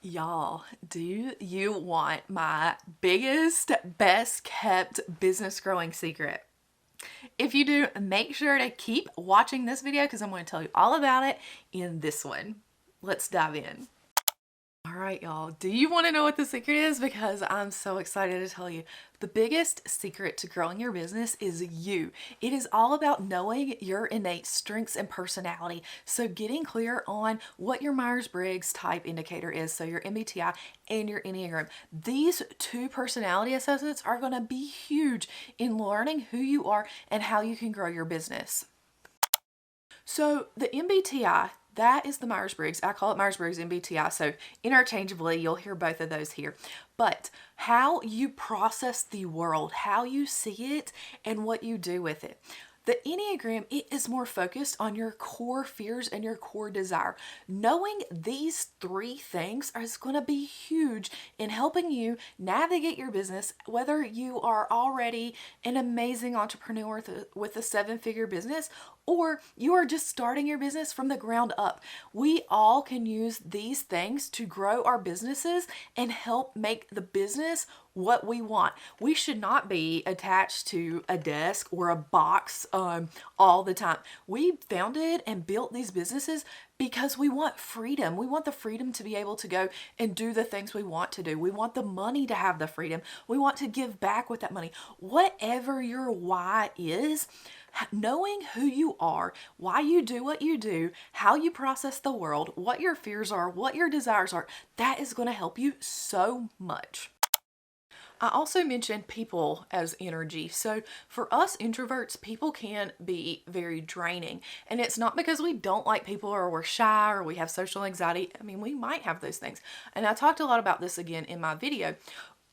Y'all, do you want my biggest, best kept business growing secret? If you do, make sure to keep watching this video because I'm going to tell you all about it in this one. Let's dive in. All right, y'all, do you want to know what the secret is? Because I'm so excited to tell you. The biggest secret to growing your business is you. It is all about knowing your innate strengths and personality. So getting clear on what your Myers-Briggs type indicator is, so your MBTI and your Enneagram. These two personality assessments are going to be huge in learning who you are and how you can grow your business. So the MBTI, that is the Myers-Briggs. I call it Myers-Briggs MBTI. So interchangeably, you'll hear both of those here. But how you process the world, how you see it, and what you do with it. The Enneagram, it is more focused on your core fears and your core desire. Knowing these three things is going to be huge in helping you navigate your business, whether you are already an amazing entrepreneur with a 7-figure business or you are just starting your business from the ground up. We all can use these things to grow our businesses and help make the business what we want. We should not be attached to a desk or a box all the time. We founded and built these businesses because we want freedom. We want the freedom to be able to go and do the things we want to do. We want the money to have the freedom. We want to give back with that money. Whatever your why is, knowing who you are, why you do what you do, how you process the world, what your fears are, what your desires are, that is going to help you so much. I also mentioned people as energy. So for us introverts, people can be very draining. And it's not because we don't like people or we're shy or we have social anxiety. I mean, we might have those things. And I talked a lot about this again in my video.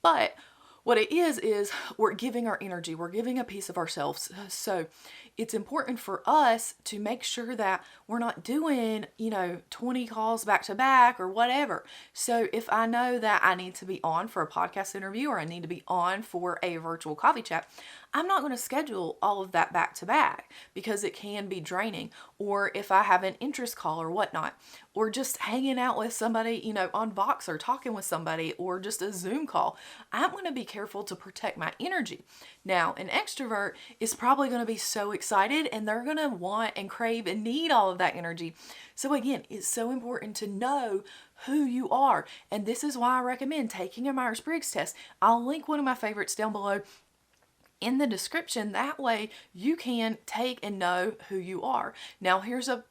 But what it is we're giving our energy, we're giving a piece of ourselves. So it's important for us to make sure that we're not doing, 20 calls back to back or whatever. So if I know that I need to be on for a podcast interview or I need to be on for a virtual coffee chat, I'm not going to schedule all of that back to back because it can be draining. Or if I have an interest call or whatnot, or just hanging out with somebody, on Vox or talking with somebody or just a Zoom call, I'm going to be careful to protect my energy. Now, an extrovert is probably going to be so excited and they're going to want and crave and need all of that energy. So again, it's so important to know who you are. And this is why I recommend taking a Myers-Briggs test. I'll link one of my favorites down below in the description. That way you can take and know who you are. Now, here's a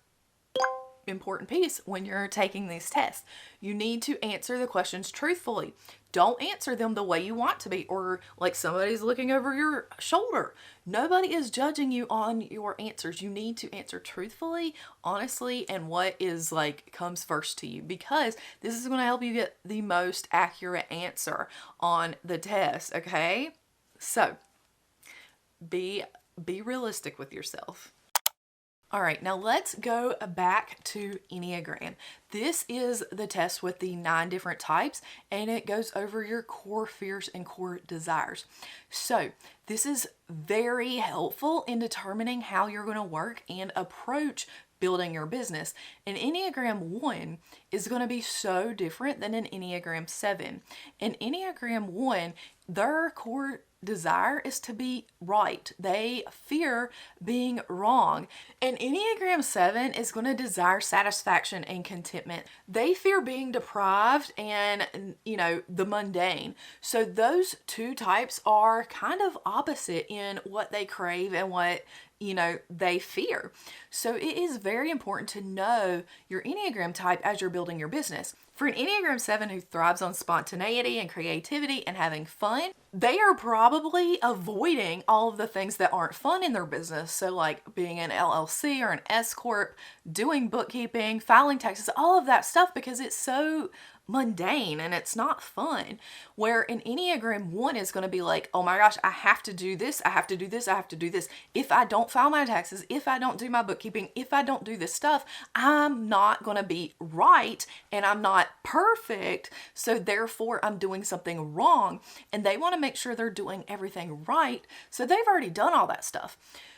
important piece when you're taking these tests. You need to answer the questions truthfully. Don't answer them the way you want to be or like somebody's looking over your shoulder. Nobody is judging you on your answers. You need to answer truthfully, honestly, and what is comes first to you, because this is going to help you get the most accurate answer on the test, okay? So be realistic with yourself. All right, now let's go back to Enneagram. This is the test with the 9 different types, and it goes over your core fears and core desires. So this is very helpful in determining how you're going to work and approach building your business. An Enneagram 1 is going to be so different than an Enneagram 7. An Enneagram 1, their core desire is to be right. They fear being wrong. An Enneagram 7 is going to desire satisfaction and contentment. They fear being deprived and, the mundane. So those two types are kind of opposite in what they crave and what they fear. So it is very important to know your Enneagram type as you're building your business. For an Enneagram 7 who thrives on spontaneity and creativity and having fun, they are probably avoiding all of the things that aren't fun in their business. So like being an LLC or an S Corp, doing bookkeeping, filing taxes, all of that stuff, because it's so mundane and it's not fun. Where an Enneagram 1 is going to be like, oh my gosh, I have to do this, I have to do this, I have to do this. If I don't file my taxes, if I don't do my bookkeeping, if I don't do this stuff, I'm not going to be right and I'm not perfect. So therefore I'm doing something wrong, and they want to make sure they're doing everything right. So they've already done all that stuff.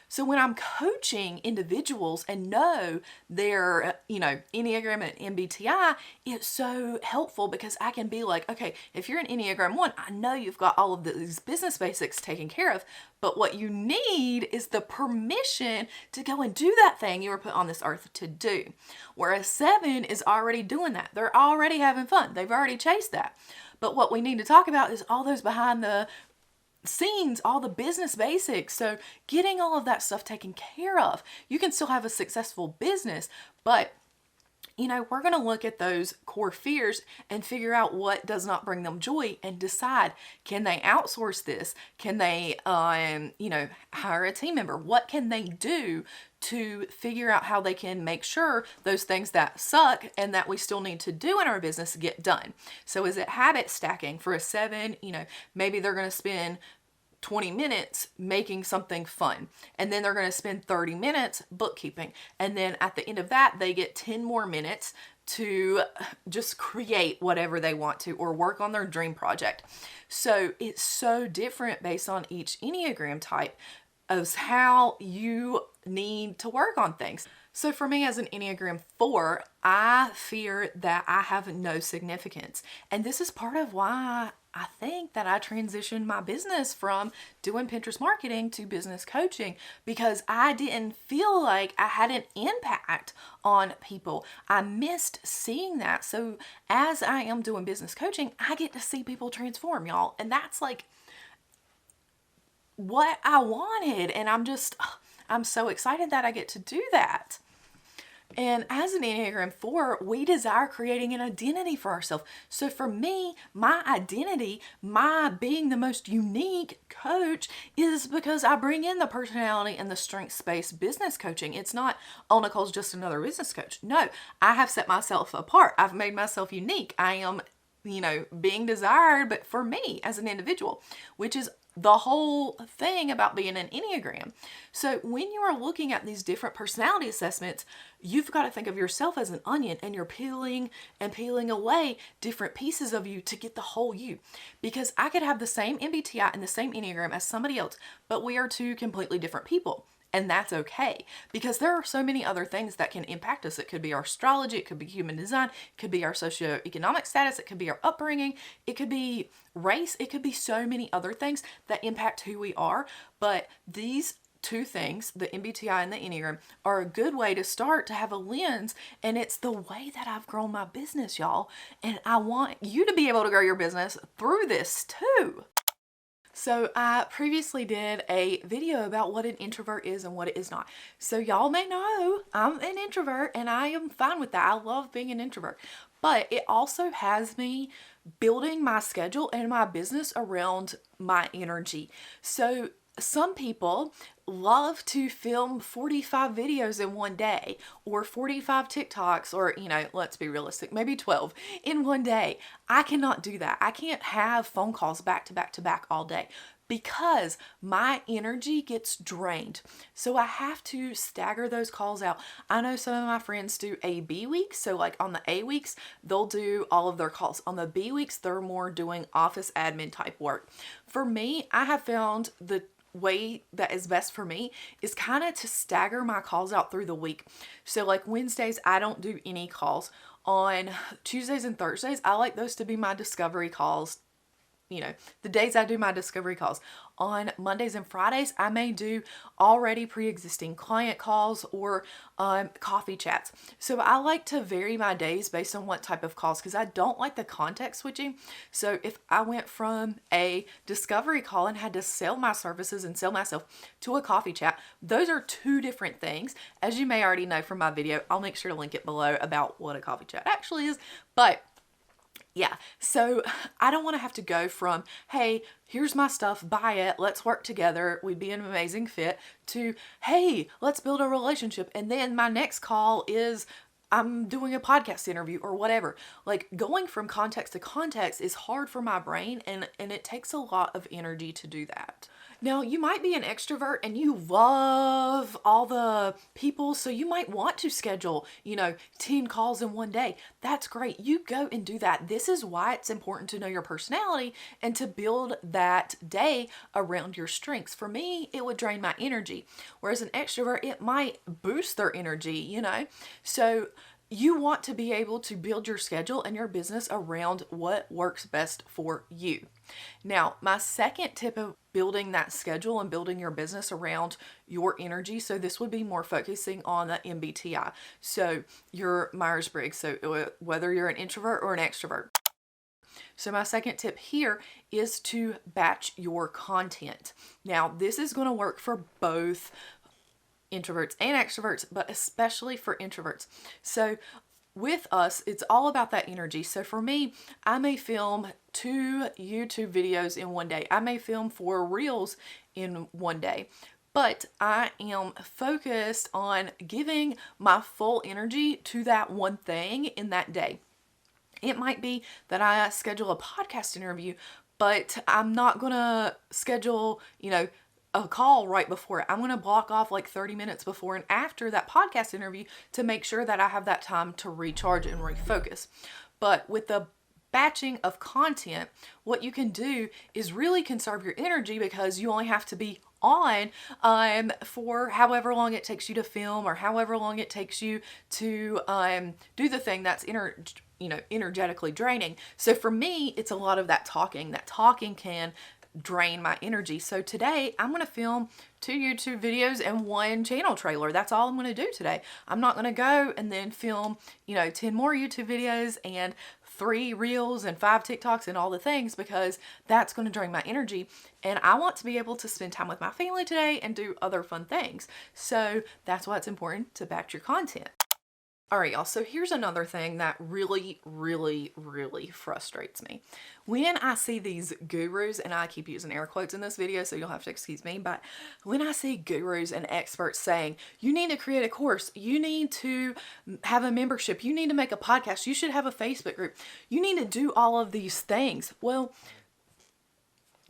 So when I'm coaching individuals and know their, Enneagram and MBTI, it's so helpful because I can be like, okay, if you're an Enneagram 1, I know you've got all of these business basics taken care of, but what you need is the permission to go and do that thing you were put on this earth to do. Whereas 7 is already doing that. They're already having fun. They've already chased that. But what we need to talk about is all those behind the scenes, all the business basics. So getting all of that stuff taken care of. You can still have a successful business, but we're going to look at those core fears and figure out what does not bring them joy and decide, can they outsource this? Can they, hire a team member? What can they do to figure out how they can make sure those things that suck and that we still need to do in our business get done? So is it habit stacking for a 7? Maybe they're going to spend 20 minutes making something fun, and then they're going to spend 30 minutes bookkeeping, and then at the end of that they get 10 more minutes to just create whatever they want to or work on their dream project. So it's so different based on each Enneagram type of how you need to work on things. So for me as an Enneagram 4, I fear that I have no significance. And this is part of why I think that I transitioned my business from doing Pinterest marketing to business coaching, because I didn't feel like I had an impact on people. I missed seeing that. So as I am doing business coaching, I get to see people transform, y'all. And that's like what I wanted. And I'm so excited that I get to do that. And as an Enneagram 4, we desire creating an identity for ourselves. So for me, my identity, my being the most unique coach, is because I bring in the personality and the strengths-based business coaching. It's not, oh, Nicole's just another business coach. No, I have set myself apart. I've made myself unique. I am, being desired, but for me as an individual, which is the whole thing about being an Enneagram. So when you are looking at these different personality assessments, you've got to think of yourself as an onion, and you're peeling and peeling away different pieces of you to get the whole you. Because I could have the same MBTI and the same Enneagram as somebody else, but we are two completely different people. And that's okay, because there are so many other things that can impact us. It could be our astrology, it could be human design, it could be our socioeconomic status, it could be our upbringing, it could be race, it could be so many other things that impact who we are. But these two things, the MBTI and the Enneagram, are a good way to start to have a lens, and it's the way that I've grown my business, y'all. And I want you to be able to grow your business through this too. So I previously did a video about what an introvert is and what it is not. So y'all may know I'm an introvert, and I am fine with that. I love being an introvert. But it also has me building my schedule and my business around my energy. So some people love to film 45 videos in one day, or 45 TikToks, or, let's be realistic, maybe 12 in one day. I cannot do that. I can't have phone calls back to back to back all day, because my energy gets drained. So I have to stagger those calls out. I know some of my friends do A/B weeks. So like on the A weeks, they'll do all of their calls. On the B weeks, they're more doing office admin type work. For me, I have found the way that is best for me is kind of to stagger my calls out through the week. So like Wednesdays, I don't do any calls. On Tuesdays and Thursdays, I like those to be my discovery calls. The days I do my discovery calls. On Mondays and Fridays, I may do already pre-existing client calls or coffee chats. So I like to vary my days based on what type of calls, because I don't like the context switching. So if I went from a discovery call and had to sell my services and sell myself to a coffee chat, those are two different things. As you may already know from my video, I'll make sure to link it below about what a coffee chat actually is. But yeah, so I don't want to have to go from, hey, here's my stuff, buy it, let's work together, we'd be an amazing fit, to, hey, let's build a relationship. And then my next call is, I'm doing a podcast interview or whatever. Like, going from context to context is hard for my brain, and it takes a lot of energy to do that. Now, you might be an extrovert and you love all the people, so you might want to schedule, 10 calls in one day. That's great. You go and do that. This is why it's important to know your personality and to build that day around your strengths. For me, it would drain my energy, whereas an extrovert, it might boost their energy. So you want to be able to build your schedule and your business around what works best for you. Now, my second tip of building that schedule and building your business around your energy, so this would be more focusing on the MBTI. So your Myers-Briggs, so whether you're an introvert or an extrovert. So my second tip here is to batch your content. Now, this is going to work for both introverts and extroverts, but especially for introverts. So with us, it's all about that energy. So for me, I may film 2 YouTube videos in one day. I may film 4 reels in one day, but I am focused on giving my full energy to that one thing in that day. It might be that I schedule a podcast interview, but I'm not going to schedule, a call right before it. I'm going to block off like 30 minutes before and after that podcast interview to make sure that I have that time to recharge and refocus. But with the batching of content, what you can do is really conserve your energy because you only have to be on for however long it takes you to film or however long it takes you to do the thing that's energetically draining. So for me, it's a lot of that talking. That talking can drain my energy. So today I'm going to film 2 YouTube videos and 1 channel trailer. That's all I'm going to do today. I'm not going to go and then film, 10 more YouTube videos and 3 reels and 5 TikToks and all the things, because that's going to drain my energy. And I want to be able to spend time with my family today and do other fun things. So that's why it's important to batch your content. All right, y'all, so here's another thing that really, really, really frustrates me. When I see these gurus, and I keep using air quotes in this video, so you'll have to excuse me, but when I see gurus and experts saying, you need to create a course, you need to have a membership, you need to make a podcast, you should have a Facebook group, you need to do all of these things. Well,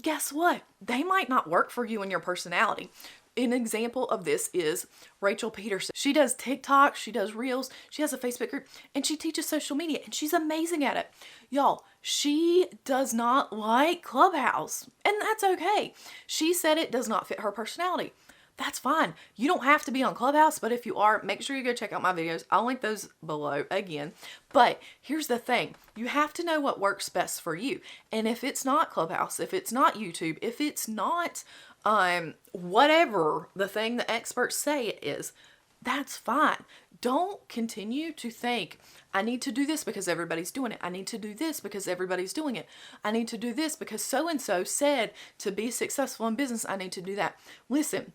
guess what? They might not work for you and your personality. An example of this is Rachel Peterson. She does TikTok, she does Reels, she has a Facebook group, and she teaches social media, and she's amazing at it. Y'all, she does not like Clubhouse, and that's okay. She said it does not fit her personality. That's fine. You don't have to be on Clubhouse, but if you are, make sure you go check out my videos. I'll link those below again. But here's the thing. You have to know what works best for you. And if it's not Clubhouse, if it's not YouTube, if it's not whatever the thing the experts say it is, that's fine. Don't continue to think, I need to do this because everybody's doing it. I need to do this because everybody's doing it. I need to do this because so-and-so said to be successful in business, I need to do that. Listen,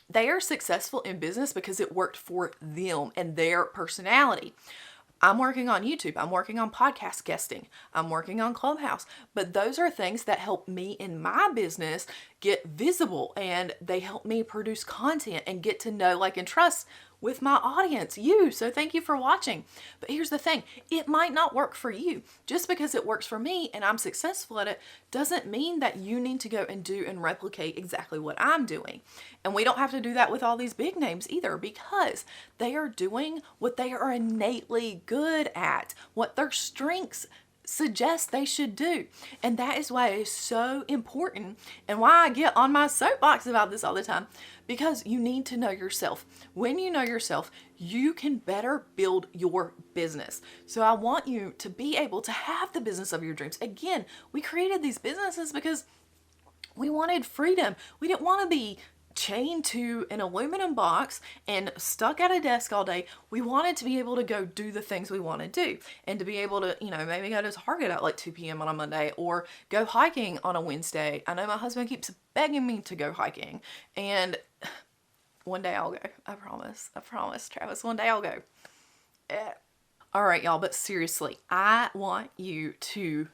they are successful in business because it worked for them and their personality. I'm working on YouTube. I'm working on podcast guesting. I'm working on Clubhouse. But those are things that help me in my business get visible, and they help me produce content and get to know, like, and trust with my audience, you. So thank you for watching. But here's the thing. It might not work for you. Just because it works for me and I'm successful at it doesn't mean that you need to go and do and replicate exactly what I'm doing. And we don't have to do that with all these big names either, because they are doing what they are innately good at, what their strengths suggest they should do. And that is why it is so important, and why I get on my soapbox about this all the time, because you need to know yourself. When you know yourself, you can better build your business. So I want you to be able to have the business of your dreams. Again, we created these businesses because we wanted freedom. We didn't want to be chained to an aluminum box and stuck at a desk all day. We wanted to be able to go do the things we want to do, and to be able to, maybe go to Target at like 2 p.m. on a Monday, or go hiking on a Wednesday. I know my husband keeps begging me to go hiking, and one day I'll go. I promise, Travis, one day I'll go. All right, y'all, but seriously, I want you to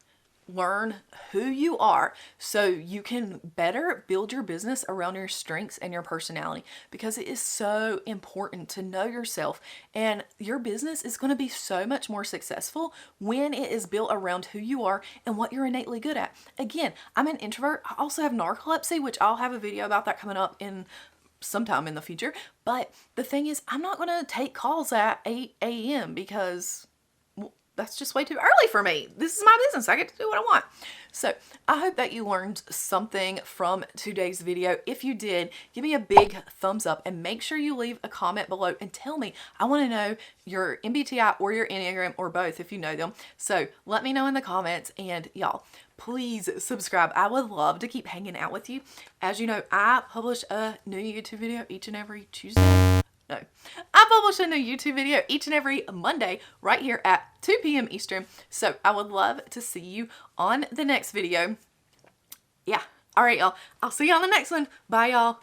learn who you are so you can better build your business around your strengths and your personality, because it is so important to know yourself, and your business is going to be so much more successful when it is built around who you are and what you're innately good at. Again, I'm an introvert. I also have narcolepsy, which I'll have a video about that coming up in sometime in the future. But the thing is, I'm not going to take calls at 8 a.m. because that's just way too early for me. This is my business. I get to do what I want. So I hope that you learned something from today's video. If you did, give me a big thumbs up and make sure you leave a comment below and tell me. I want to know your MBTI or your Enneagram or both if you know them. So let me know in the comments, and y'all, please subscribe. I would love to keep hanging out with you. As you know, I publish a new YouTube video each and every Tuesday. No, I publish a new YouTube video each and every Monday right here at 2 p.m. Eastern. So I would love to see you on the next video. Yeah. All right, y'all. I'll see you on the next one. Bye, y'all.